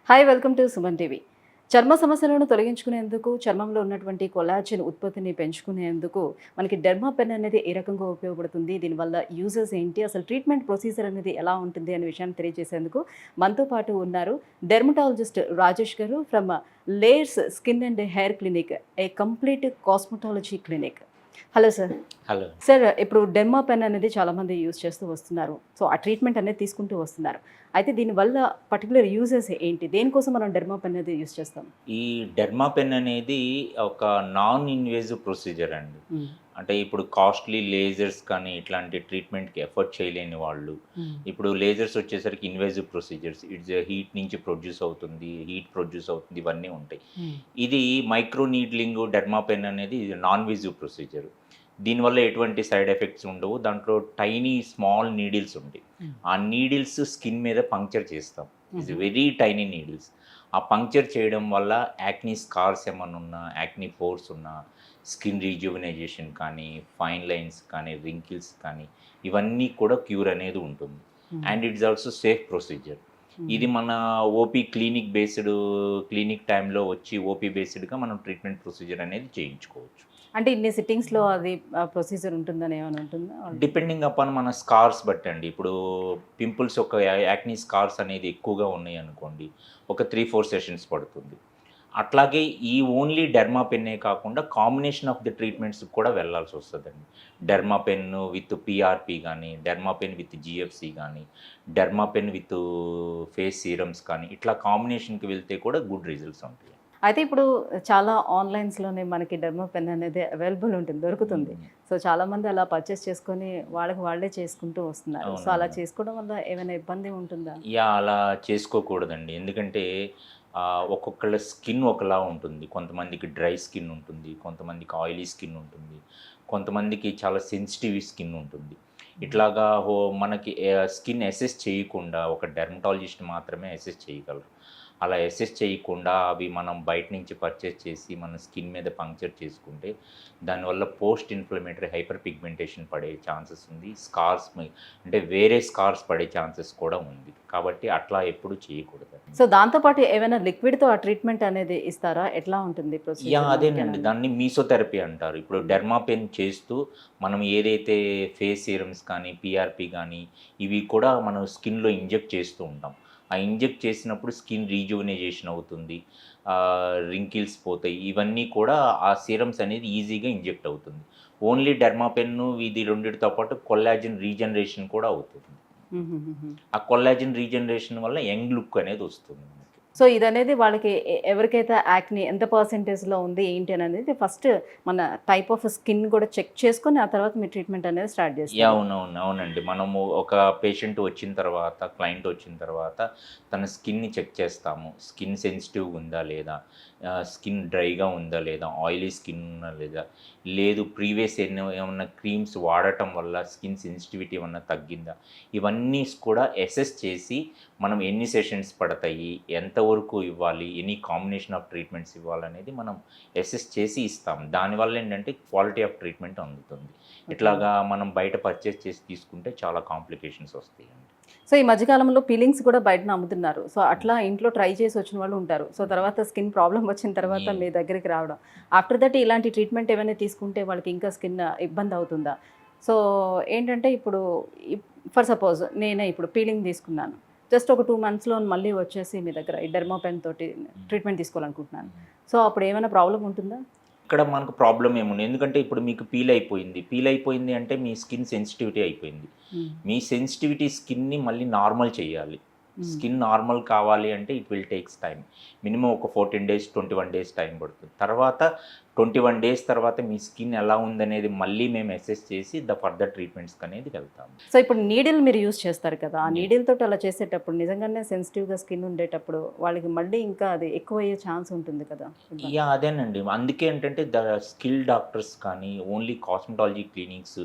Hi welcome to Suman TV. చర్మ సమస్యలను తొలగించుకునేందుకు చర్మంలో ఉన్నటువంటి కొలాజిన్ ఉత్పత్తిని పెంచుకునేందుకు మనకి డెర్మాపెన్ అనేది ఏ రకంగా ఉపయోగపడుతుంది, దీనివల్ల యూజెస్ ఏంటి, అసలు ట్రీట్మెంట్ ప్రొసీజర్ అనేది ఎలా ఉంటుంది అనే విషయాన్ని తెలియజేసేందుకు మనతో పాటు ఉన్నారు డెర్మటాలజిస్ట్ రాజేష్ గారు from layers skin and hair clinic, A complete cosmetology clinic. Hello sir. Hello sir, ఇప్పుడు డెర్మాపెన్ అనేది చాలామంది యూజ్ చేస్తూ వస్తున్నారు. సో ఆ ట్రీట్మెంట్ అనేది తీసుకుంటూ వస్తున్నారు. అయితే దీనివల్ల పర్టికులర్ యూజెస్ ఏంటి, దేనికోసం మనం డెర్మాపెన్ అనేది యూజ్ చేస్తాం? ఈ డెర్మాపెన్ అనేది ఒక నాన్ ఇన్వేజివ్ ప్రొసీజర్ అండి. అంటే ఇప్పుడు కాస్ట్లీ లేజర్స్ కానీ ఇట్లాంటి ట్రీట్మెంట్కి ఎఫర్ట్ చేయలేని వాళ్ళు, ఇప్పుడు లేజర్స్ వచ్చేసరికి ఇన్వేజివ్ ప్రొసీజర్స్, ఇట్స్ హీట్ నుంచి ప్రొడ్యూస్ అవుతుంది, ఇవన్నీ ఉంటాయి. ఇది మైక్రో నీడ్లింగ్ డెర్మాపెన్ అనేది నాన్ విజివ్ ప్రొసీజర్. దీనివల్ల ఎటువంటి సైడ్ ఎఫెక్ట్స్ ఉండవు. దాంట్లో టైనీ స్మాల్ నీడిల్స్ ఉంటాయి. ఆ నీడిల్స్ స్కిన్ మీద పంక్చర్ చేస్తాం. It's very tiny needles. ఆ పంక్చర్ చేయడం వల్ల యాక్నీ స్కార్స్ ఏమన్నా ఉన్నా, యాక్నీ పోర్స్ ఉన్నా, స్కిన్ రీజ్యూవనైజేషన్ కానీ, ఫైన్ లైన్స్ కానీ, రింకిల్స్ కానీ ఇవన్నీ కూడా క్యూర్ అనేది ఉంటుంది. And it's also safe procedure. ఇది మన ఓపీ క్లినిక్ టైంలో వచ్చి ఓపీ బేస్డ్గా మనం ట్రీట్మెంట్ ప్రొసీజర్ అనేది చేయించుకోవచ్చు. అంటే ఇన్ని సిట్టింగ్స్లో అది ప్రొసీజర్ ఉంటుందని ఏమైనా ఉంటుందా? డిపెండింగ్ అపాన్ మన స్కార్స్ బట్టి అండి. ఇప్పుడు పింపుల్స్ ఒక యాక్నీ స్కార్స్ అనేది ఎక్కువగా ఉన్నాయి అనుకోండి, ఒక 3-4 సెషన్స్ పడుతుంది. అట్లాగే ఈ ఓన్లీ డెర్మాపెన్నే కాకుండా కాంబినేషన్ ఆఫ్ ది ట్రీట్మెంట్స్ కూడా వెళ్ళాల్సి వస్తుందండి. డెర్మాపెన్ విత్ పిఆర్పి కానీ, డెర్మాపెన్ విత్ జిఎఫ్సి కానీ, డెర్మాపెన్ విత్ ఫేస్ సీరమ్స్ కానీ, ఇట్లా కాంబినేషన్కి వెళ్తే కూడా గుడ్ రిజల్ట్స్ ఉంటాయి. అయితే ఇప్పుడు చాలా ఆన్లైన్స్లోనే మనకి డెర్మాపెన్ అనేది అవైలబుల్ ఉంటుంది, దొరుకుతుంది. సో చాలామంది అలా పర్చేస్ చేసుకొని వాళ్ళే చేసుకుంటూ వస్తున్నారు. సో అలా చేసుకోవడం వల్ల ఏమైనా ఇబ్బంది ఉంటుందా? అలా చేసుకోకూడదండి. ఎందుకంటే ఒక్కొక్కళ్ళ స్కిన్ ఒకలా ఉంటుంది. కొంతమందికి డ్రై స్కిన్ ఉంటుంది, కొంతమందికి ఆయిలీ స్కిన్ ఉంటుంది, కొంతమందికి చాలా సెన్సిటివ్ స్కిన్ ఉంటుంది. ఇట్లాగా మనకి స్కిన్ అసెస్ చేయకుండా ఒక డెర్మటాలజిస్ట్ మాత్రమే అసెస్ చేయగలరు. అలా అసెస్ చేయకుండా అవి మనం బయట నుంచి పర్చేస్ చేసి మన స్కిన్ మీద పంక్చర్ చేసుకుంటే దానివల్ల పోస్ట్ ఇన్ఫ్లమేటరీ హైపర్ పిగ్మెంటేషన్ పడే ఛాన్సెస్ ఉంది. స్కార్స్ అంటే వేరే స్కార్స్ పడే ఛాన్సెస్ కూడా ఉంది. కాబట్టి అట్లా ఎప్పుడు చేయకూడదు. సో దాంతోపాటు ఏమైనా లిక్విడ్తో ఆ ట్రీట్మెంట్ అనేది ఇస్తారా? ఎట్లా ఉంటుంది ప్రొసీజర్? అదేనండి, దాన్ని మీసోథెరపీ అంటారు. ఇప్పుడు డెర్మాపెన్ చేస్తూ మనం ఏదైతే ఫేస్ సీరమ్స్ కానీ, పిఆర్పి కానీ ఇవి కూడా మనం స్కిన్లో ఇంజెక్ట్ చేస్తూ ఉంటాం. ఆ ఇంజెక్ట్ చేసినప్పుడు స్కిన్ రీజువనైజేషన్ అవుతుంది, రింకిల్స్ పోతాయి. ఇవన్నీ కూడా ఆ సీరమ్స్ అనేది ఈజీగా ఇంజెక్ట్ అవుతుంది. ఓన్లీ డెర్మాపెన్ను ఇది రెండిటితో పాటు కొల్లాజన్ రీజనరేషన్ కూడా అవుతుంది. ఆ కొల్లాజన్ రీజనరేషన్ వల్ల యంగ్ లుక్ అనేది వస్తుంది. సో ఇదనేది వాళ్ళకి ఎవరికైతే యాక్ని ఎంత పర్సెంటేజ్లో ఉంది ఏంటి అనేది ఫస్ట్ మన టైప్ ఆఫ్ స్కిన్ కూడా చెక్ చేసుకొని ఆ తర్వాత మీ ట్రీట్మెంట్ అనేది స్టార్ట్ చేస్తాం. అవునండి. మనము ఒక పేషెంట్ వచ్చిన తర్వాత, క్లయింట్ వచ్చిన తర్వాత తన స్కిన్ని చెక్ చేస్తాము. స్కిన్ సెన్సిటివ్గా ఉందా లేదా, స్కిన్ డ్రైగా ఉందా లేదా, ఆయిలీ స్కిన్ ఉందా లేదా, లేదు ప్రీవియస్ ఏమన్నా క్రీమ్స్ వాడటం వల్ల స్కిన్ సెన్సిటివిటీ ఏమన్నా తగ్గిందా, ఇవన్నీ కూడా అసెస్ చేసి మనం ఎన్ని సెషన్స్ పడతాయి, ఎంతవరకు ఇవ్వాలి, ఎనీ కాంబినేషన్ ఆఫ్ ట్రీట్మెంట్స్ ఇవ్వాలనేది మనం అసెస్ చేసి ఇస్తాం. దానివల్ల ఏంటంటే క్వాలిటీ ఆఫ్ ట్రీట్మెంట్ అందుతుంది. ఇట్లాగా మనం బయట పర్చేస్ చేసి తీసుకుంటే చాలా కాంప్లికేషన్స్ వస్తాయండి. సో ఈ మధ్యకాలంలో పీలింగ్స్ కూడా బయటన అమ్ముతున్నారు. సో అట్లా ఇంట్లో ట్రై చేసి వచ్చిన వాళ్ళు ఉంటారు. సో తర్వాత స్కిన్ ప్రాబ్లం వచ్చిన తర్వాత మీ దగ్గరికి రావడం, ఆఫ్టర్ దట్ ఇలాంటి ట్రీట్మెంట్ ఏమైనా తీసుకుంటే వాళ్ళకి ఇంకా స్కిన్ ఇబ్బంది అవుతుందా? సో ఏంటంటే ఇప్పుడు ఫర్ సపోజ్ నేనే ఇప్పుడు పీలింగ్ తీసుకున్నాను, జస్ట్ ఒక 2 మంత్స్లో మళ్ళీ వచ్చేసి మీ దగ్గర ఈ డెర్మాపెన్ తోటి ట్రీట్మెంట్ తీసుకోవాలనుకుంటున్నాను. సో అప్పుడు ఏమైనా ప్రాబ్లం ఉంటుందా? ఇక్కడ మనకు ప్రాబ్లం ఏముంది, ఎందుకంటే ఇప్పుడు మీకు పీల్ అయిపోయింది అంటే మీ స్కిన్ సెన్సిటివిటీ అయిపోయింది. మీ సెన్సిటివిటీ స్కిన్ని మళ్ళీ నార్మల్ చేయాలి. స్కిన్ నార్మల్ కావాలి అంటే it will takes time. Minimum ఒక 14 days 21 days టైం పడుతుంది. తర్వాత 21 days తర్వాత మీ స్కిన్ ఎలా ఉందనేది మళ్ళీ మేము అసెస్ చేసి ఫర్దర్ ట్రీట్మెంట్స్ అనేది వెళ్తాము. సో ఇప్పుడు నీడిల్ మీరు యూజ్ చేస్తారు కదా, ఆ నీడిల్ తోటి అలా చేసేటప్పుడు నిజంగానే సెన్సిటివ్గా స్కిన్ ఉండేటప్పుడు వాళ్ళకి మళ్ళీ ఇంకా అది ఎక్కువ అయ్యే ఛాన్స్ ఉంటుంది కదా? అదేనండి. అందుకే ఏంటంటే స్కిల్ డాక్టర్స్ కానీ, ఓన్లీ కాస్మెటాలజీ క్లినిక్స్,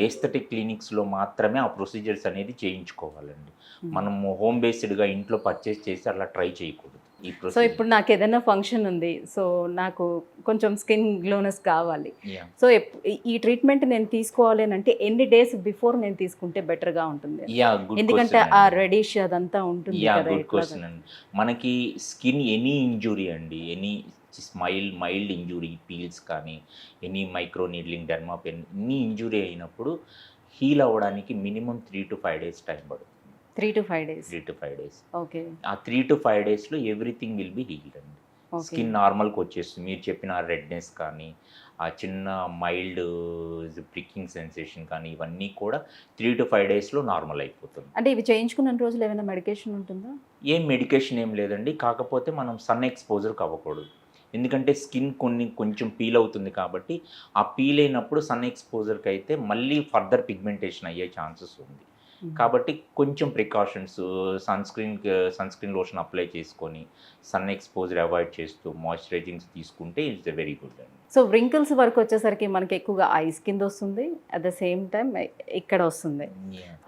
ఏస్థెటిక్ క్లినిక్స్లో మాత్రమే ఆ ప్రొసీజర్స్ అనేది చేయించుకోవాలండి. మనము హోమ్ బేస్డ్గా ఇంట్లో పర్చేస్ చేసి అలా ట్రై చేయకూడదు. ఈ సో ప్రొసీజర్. ఇప్పుడు నాకు ఏదైనా ఫంక్షన్ ఉంది, సో నాకు కొంచెం స్కిన్ గ్లోనెస్ కావాలి. యా సో ఈ ట్రీట్మెంట్ నేను తీసుకోవాలి అని అంటే ఎన్ని డేస్ బిఫోర్ నేను తీసుకుంటే బెటర్గా ఉంటుంది? యా గుడ్ ఎందుకంటే క్వశ్చన్ ఆ అండి. రెడిష్ అదంతా ఉంటుంది యా కదా, గుడ్ ఎట్లా? క్వశ్చన్ అండి. మనకి స్కిన్ ఎనీ ఇంజురీ అండి, ఎనీ మైల్డ్ ఇంజురీ, పీల్స్ కానీ, any micro needling, Dermapen, any injury అయినప్పుడు హీల్ అవ్వడానికి మినిమం 3 to 5 డేస్ టైం పడుతుంది. 3 to 5 days. 3 to 5 days. Okay. ఆ 3 to 5 డేస్లో ఎవ్రీథింగ్ విల్ బి హీల్డ్ అండి. ఓకే. స్కిన్ నార్మల్కి వచ్చేస్తుంది. మీరు చెప్పిన రెడ్నెస్ కానీ, ఆ చిన్న మైల్డ్ ప్రికింగ్ సెన్సేషన్ కానీ, ఇవన్నీ కూడా 3 to 5 డేస్లో నార్మల్ అయిపోతుంది. అంటే ఇవి చేయించుకున్న రోజులు ఏమైనా మెడికేషన్ ఉంటుందా? ఏం మెడికేషన్ ఏం లేదండి, కాకపోతే మనం సన్ ఎక్స్పోజర్కి అవ్వకూడదు. ఎందుకంటే స్కిన్ కొంచెం పీల్ అవుతుంది కాబట్టి, ఆ పీల్ అయినప్పుడు సన్ ఎక్స్పోజర్కి అయితే మళ్ళీ ఫర్దర్ పిగ్మెంటేషన్ అయ్యే ఛాన్సెస్ ఉంది. కాబట్టి కొంచెం precautions, sun screen lotion apply చేసుకొని, సన్ ఎక్స్పోజర్ అవాయిడ్ చేస్తూ మాయిశ్చరైజింగ్స్ తీసుకుంటే ఇట్స్ వెరీ గుడ్ అండి. సో వ్రింకిల్స్ వరకు వచ్చేసరికి మనకి ఎక్కువగా ఐస్ కింద వస్తుంది, అట్ ద సేమ్ టైం ఇక్కడ వస్తుంది.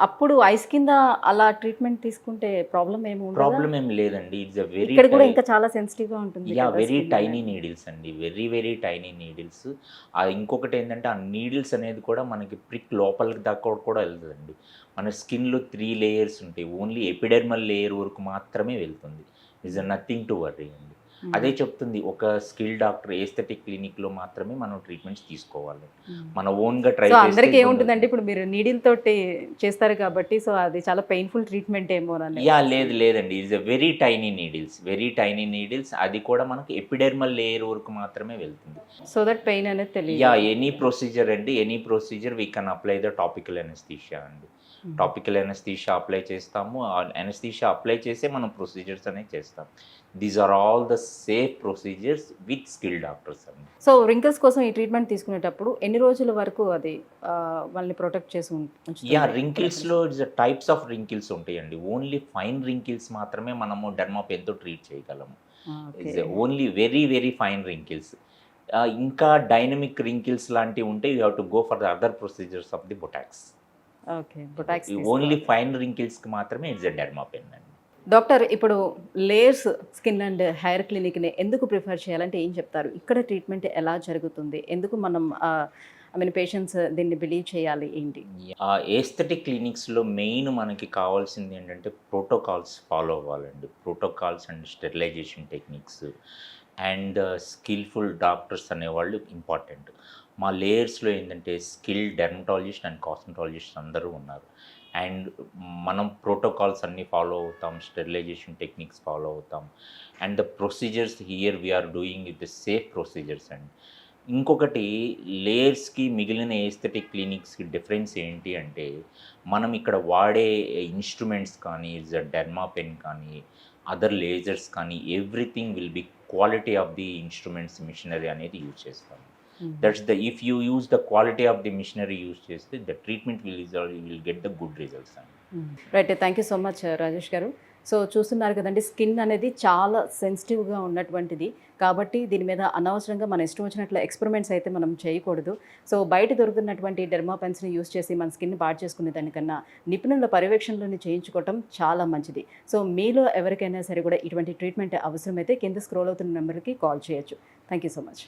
అప్పుడు ఐస్ కింద అలా ట్రీట్మెంట్ తీసుకుంటే ప్రాబ్లం ఏమి ఉండదు? ప్రాబ్లం ఏం లేదండి. ఇట్స్ వెరీ ఇక్కడ కూడా ఇంకా చాలా సెన్సిటివ్గా ఉంటుంది. యా వెరీ టైనీ నీడిల్స్ అండి, వెరీ టైనీ నీడిల్స్. ఇంకొకటి ఏంటంటే ఆ నీడిల్స్ అనేది కూడా మనకి ప్రిక్ లోపలికి దాకా కూడా వెళ్తుందండి. మన స్కిన్లో 3 లేయర్స్ ఉంటాయి, ఓన్లీ ఎపిడెర్మల్ లేయర్ వరకు మాత్రమే వెళ్తుంది. ఇస్ నథింగ్ టు వర్రీ అండి. అదే చెప్తుంది, ఒక స్కిల్ డాక్టర్ ఏస్థెటిక్ క్లినిక్లో మాత్రమే మనం ట్రీట్మెంట్స్ తీసుకోవాలి. మన ఓన్గా ట్రై సో చేస్తే అందరికీ ఏముంటుందంటే ఇప్పుడు మీరు నీడిల్ తోటి చేస్తారు కాబట్టి, సో అది చాలా పెయిన్ఫుల్ ట్రీట్మెంట్ ఏమో అని. యా లేదండి, ఇట్స్ వెరీ టైనీ నీడిల్స్. అది కూడా మనకి ఎపిడెర్మల్ లేయర్ వరకు మాత్రమే వెళ్తుంది. సో దట్ పెయిన్ అనేది తెలియదు. Yeah any procedure we can apply the topical anaesthesia అండి. టాపికల్ ఎనస్థీషియా అప్లై చేస్తాము. ఎనస్థీషియా అప్లై చేసే మనం ప్రొసీజర్స్ అనేవి చేస్తాం. These are all the safe procedures with skill doctors అండి. సో రింకిల్స్ కోసం ఈ ట్రీట్మెంట్ తీసుకునేటప్పుడు ఎన్ని రోజుల వరకు అది వాళ్ళని ప్రొటెక్ట్ చేసి ఉంచుతుంది? యా రింకిల్స్లో ఇట్స్ టైప్స్ ఆఫ్ రింకిల్స్ ఉంటాయండి. ఓన్లీ ఫైన్ రింకిల్స్ మాత్రమే మనము డెర్మాపెన్తో ట్రీట్ చేయగలము. It's only very fine wrinkles. ఇంకా డైనమిక్ రింకిల్స్ లాంటివి ఉంటే you have to go for the other procedures of the Botox. Okay, Botox only fine రింకిల్స్కి మాత్రమే ఇట్స్ డెర్మాపెన్ అండి. డాక్టర్, ఇప్పుడు లేయర్స్ స్కిన్ అండ్ హెయిర్ క్లినిక్ని ఎందుకు ప్రిఫర్ చేయాలంటే ఏం చెప్తారు? ఇక్కడ ట్రీట్మెంట్ ఎలా జరుగుతుంది? ఎందుకు మనం పేషెంట్స్ దీన్ని బిలీవ్ చేయాలి ఏంటి? ఏస్థెటిక్ క్లినిక్స్లో మెయిన్ మనకి కావాల్సింది ఏంటంటే ప్రోటోకాల్స్ ఫాలో అవ్వాలండి. Protocols and sterilisation techniques and skilful doctors అనేవాళ్ళు ఇంపార్టెంట్. మా లేయర్స్లో ఏంటంటే స్కిల్ డెర్మటాలజిస్ట్ అండ్ కాస్మెటాలజిస్ట్ అందరూ ఉన్నారు. అండ్ మనం ప్రోటోకాల్స్ అన్నీ ఫాలో అవుతాం, స్టెరిలైజేషన్ టెక్నిక్స్ ఫాలో అవుతాం. And the procedures here we are doing with the safe procedures అండి. ఇంకొకటి లేయర్స్కి మిగిలిన ఏస్థెటిక్ క్లినిక్స్కి డిఫరెన్స్ ఏంటి అంటే, మనం ఇక్కడ వాడే ఇన్స్ట్రుమెంట్స్ కానీ, డెర్మాపెన్ కానీ, అదర్ లేజర్స్ కానీ, everything will be quality of the instruments, machinery అనేది యూజ్ చేస్తాం. That's the, if you use the quality of the machinery use చేస్తే the treatment will get the good results. Right, thank you so much Rajesh గారు. So చూస్తున్నారు కదండి, skin అనేది చాలా సెన్సిటివ్గా ఉన్నటువంటిది కాబట్టి దీని మీద అనవసరంగా మన ఇష్టం వచ్చినట్లు ఎక్స్పెరిమెంట్స్ అయితే మనం చేయకూడదు. సో బయట దొరుకుతున్నటువంటి డెర్మాపెన్స్ని యూస్ చేసి మన స్కిన్ పాడు చేసుకునే దానికన్నా నిపుణుల పర్యవేక్షణలోని చేయించుకోవటం చాలా మంచిది. సో మీలో ఎవరికైనా సరే కూడా ఇటువంటి ట్రీట్మెంట్ అవసరమైతే కింద స్క్రోల్ అవుతున్న నెంబర్కి కాల్ చేయొచ్చు. Thank you so much.